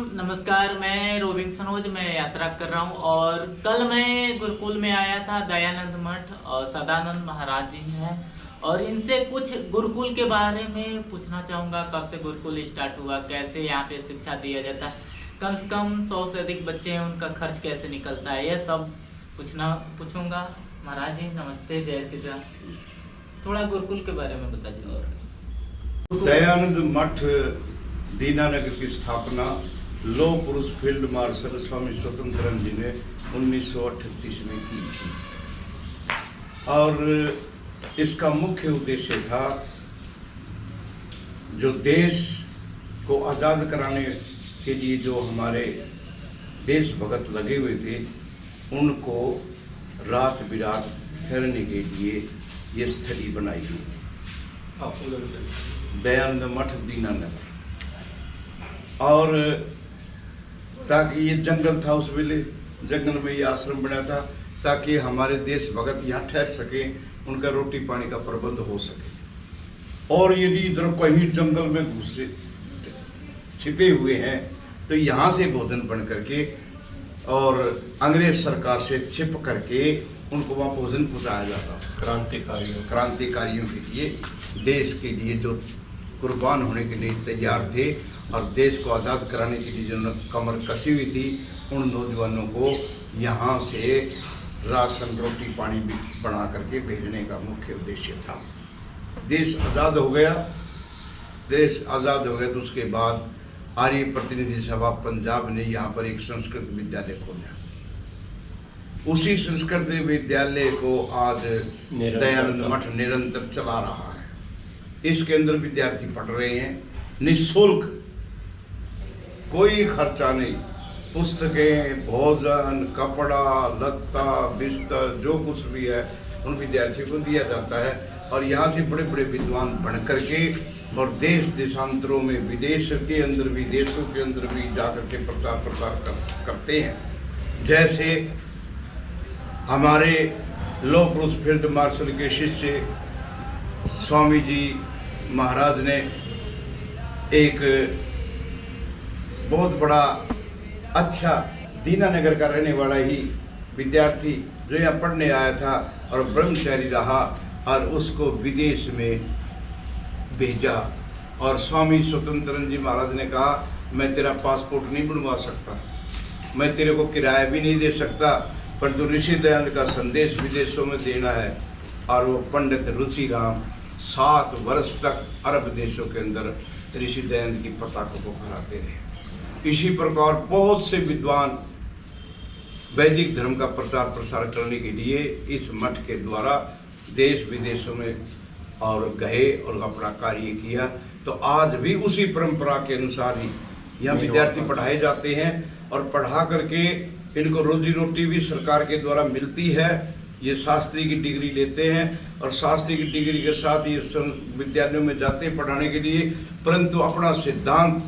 नमस्कार। मैं रोविंग सनोज मैं यात्रा कर रहा हूँ और कल मैं गुरुकुल में आया था। दयानंद मठ और सदानंद महाराज जी हैं और इनसे कुछ गुरुकुल के बारे में पूछना चाहूँगा। कब से गुरुकुल स्टार्ट हुआ, कैसे यहाँ पे शिक्षा दिया जाता है, कम से कम 100 से अधिक बच्चे हैं, उनका खर्च कैसे निकलता है, यह सब पूछूंगा। महाराज जी नमस्ते, जय श्री राम। थोड़ा गुरुकुल के बारे में बता दीजिए। दयानंद मठ दीनानगर की स्थापना लौह पुरुष फील्ड मार्शल स्वामी स्वतंत्रानंद जी ने 1938 में की थी और इसका मुख्य उद्देश्य था जो देश को आज़ाद कराने के लिए जो हमारे देश भगत लगे हुए थे उनको रात बिरात ठहरने के लिए ये स्थली बनाई गई थी, दयानंद मठ दीनानगर। और ताकि ये जंगल था, उस वेले जंगल में ये आश्रम बना था ताकि हमारे देश भगत यहाँ ठहर सके, उनका रोटी पानी का प्रबंध हो सके। और यदि इधर कहीं जंगल में घुसे छिपे हुए हैं तो यहाँ से भोजन बन करके और अंग्रेज सरकार से छिप करके उनको वहाँ भोजन पहुँचाया जाता था। क्रांतिकारियों के लिए, देश के लिए जो कुर्बान होने के लिए तैयार थे और देश को आज़ाद कराने के लिए जो कमर कसी हुई थी, उन नौजवानों को यहाँ से राशन रोटी पानी भी बना करके भेजने का मुख्य उद्देश्य था। देश आज़ाद हो गया तो उसके बाद आर्य प्रतिनिधि सभा पंजाब ने यहाँ पर एक संस्कृत विद्यालय खोला। उसी संस्कृत विद्यालय को आज दयानंद मठ निरंतर चला रहा है। इसके अंदर विद्यार्थी पढ़ रहे हैं निःशुल्क, कोई खर्चा नहीं। पुस्तकें, भोजन, कपड़ा, लत्ता, बिस्तर जो कुछ भी है उन विद्यार्थियों को दिया जाता है और यहाँ से बड़े बड़े विद्वान बन करके और देश देशांतरों में, विदेश के अंदर भी, देशों के अंदर भी जाकर के प्रचार करते हैं। जैसे हमारे लौह पुरुष फील्ड मार्शल के शिष्य स्वामी जी महाराज ने एक बहुत बड़ा अच्छा दीनानगर का रहने वाला ही विद्यार्थी जो यहाँ पढ़ने आया था और ब्रह्मचारी रहा और उसको विदेश में भेजा। और स्वामी स्वतंत्रानंद जी महाराज ने कहा मैं तेरा पासपोर्ट नहीं बनवा सकता, मैं तेरे को किराया भी नहीं दे सकता, पर तो ऋषि दयानंद का संदेश विदेशों में देना है। और वो पंडित रुचिराम 7 वर्ष तक अरब देशों के अंदर ऋषि दयानंद की पताका को फहराते रहे। इसी प्रकार बहुत से विद्वान वैदिक धर्म का प्रचार प्रसार करने के लिए इस मठ के द्वारा देश विदेशों में और गए और अपना कार्य किया। तो आज भी उसी परंपरा के अनुसार ही यहाँ विद्यार्थी पढ़ाए जाते हैं और पढ़ा करके इनको रोजी रोटी भी सरकार के द्वारा मिलती है। ये शास्त्री की डिग्री लेते हैं और शास्त्री की डिग्री के साथ ये विद्यालयों में जाते हैं पढ़ाने के लिए, परंतु अपना सिद्धांत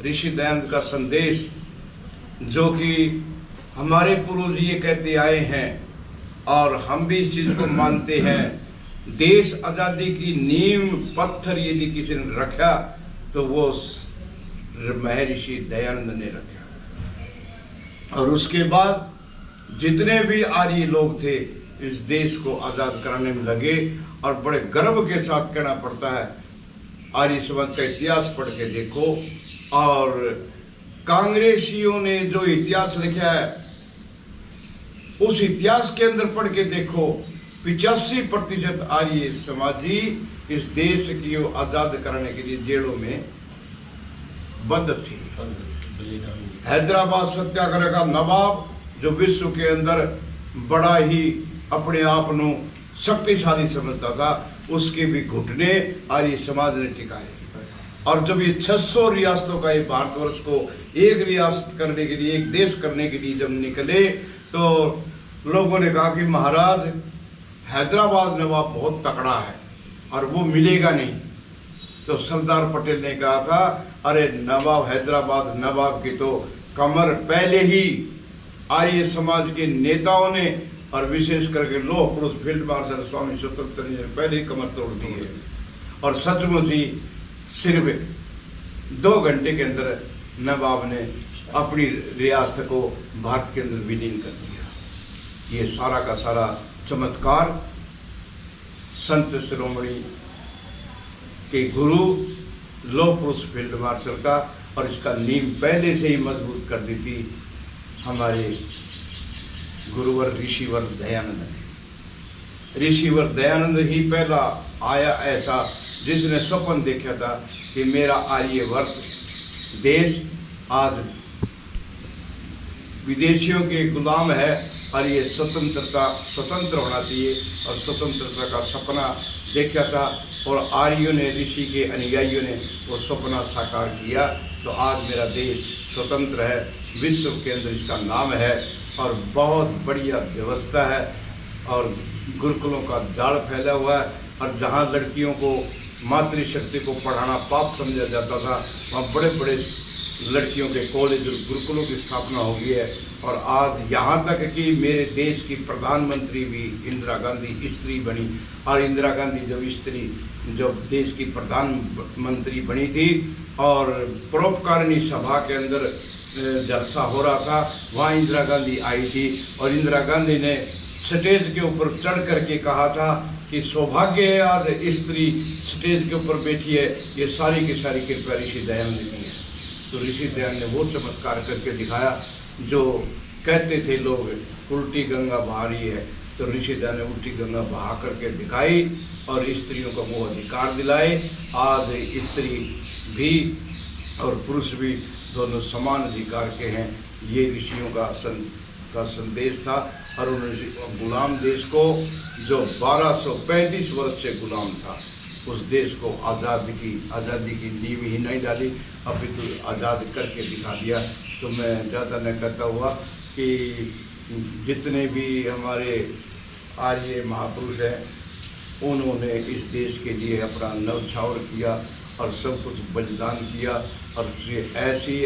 ऋषि दयानंद का संदेश जो कि हमारे पूर्वज ये कहते आए हैं और हम भी इस चीज को मानते हैं। देश आजादी की नींव पत्थर यदि किसी ने रखा तो वो महर्षि दयानंद ने रखा। और उसके बाद जितने भी आर्य लोग थे इस देश को आजाद कराने में लगे। और बड़े गर्व के साथ कहना पड़ता है, आर्य समाज का इतिहास पढ़ के देखो और कांग्रेसियों ने जो इतिहास लिखा है उस इतिहास के अंदर पढ़ के देखो, 85% आर्य समाजी इस देश की आजाद कराने के लिए जेलों में बंद थी। हैदराबाद सत्याग्रह का नवाब जो विश्व के अंदर बड़ा ही अपने आप को शक्तिशाली समझता था, उसके भी घुटने आर्य समाज ने टिकाए। और जब ये 600 रियासतों का ये भारतवर्ष को एक रियासत करने के लिए, एक देश करने के लिए जब निकले तो लोगों ने कहा कि महाराज हैदराबाद नवाब बहुत तकड़ा है और वो मिलेगा नहीं। तो सरदार पटेल ने कहा था अरे नवाब, हैदराबाद नवाब की तो कमर पहले ही आर्य समाज के नेताओं ने और विशेष करके लौह पुरुष फील्ड मार्शल स्वामी स्वतंत्रानंद ने पहले ही कमर तोड़ दी है। और सचमुच ही सिर्फ 2 घंटे के अंदर नवाब ने अपनी रियासत को भारत के अंदर विलीन कर दिया। ये सारा का सारा चमत्कार संत शिरोमणि के गुरु लौह पुरुष फील्ड मार्शल का, और इसका नींव पहले से ही मजबूत कर दी थी हमारे गुरुवर ऋषिवर दयानंद ने। ऋषिवर दयानंद ही पहला आया ऐसा जिसने स्वप्न देखा था कि मेरा आर्यवर्त देश आज विदेशियों के गुलाम है और ये स्वतंत्र होना चाहिए, और स्वतंत्रता का सपना देखा था, और आर्यों ने, ऋषि के अनुयायियों ने वो सपना साकार किया। तो आज मेरा देश स्वतंत्र है, विश्व के अंदर इसका नाम है, और बहुत बढ़िया व्यवस्था है, और गुरुकुलों का जाल फैला हुआ है। और जहाँ लड़कियों को मातृशक्ति को पढ़ाना पाप समझा जाता था, वहाँ बड़े बड़े लड़कियों के कॉलेज और गुरुकुलों की स्थापना हो गई है। और आज यहाँ तक कि मेरे देश की प्रधानमंत्री भी इंदिरा गांधी स्त्री बनी, और इंदिरा गांधी जब देश की प्रधानमंत्री बनी थी और परोपकारिणी सभा के अंदर जलसा हो रहा था, वहाँ इंदिरा गांधी आई थी, और इंदिरा गांधी ने स्टेज के ऊपर चढ़ करके कहा था कि सौभाग्य है आज स्त्री स्टेज के ऊपर बैठी है, ये सारी की सारी कृपा ऋषि दयानंद की है। तो ऋषि दयानंद ने वो चमत्कार करके दिखाया जो कहते थे लोग उल्टी गंगा बहा रही है, तो ऋषि दयानंद ने उल्टी गंगा बहा करके दिखाई और स्त्रियों को वो अधिकार दिलाए। आज स्त्री भी और पुरुष भी दोनों समान अधिकार के हैं। ये ऋषियों का संदेश था। और उन्होंने गुलाम देश को जो 1235 वर्ष से गुलाम था, उस देश को आज़ादी की नींव ही नहीं डाली, अपितु आज़ाद करके दिखा दिया। तो मैं ज़्यादा न कहता हुआ कि जितने भी हमारे आर्य महापुरुष हैं, उन्होंने इस देश के लिए अपना न्यौछावर किया और सब कुछ बलिदान किया, और ऐसी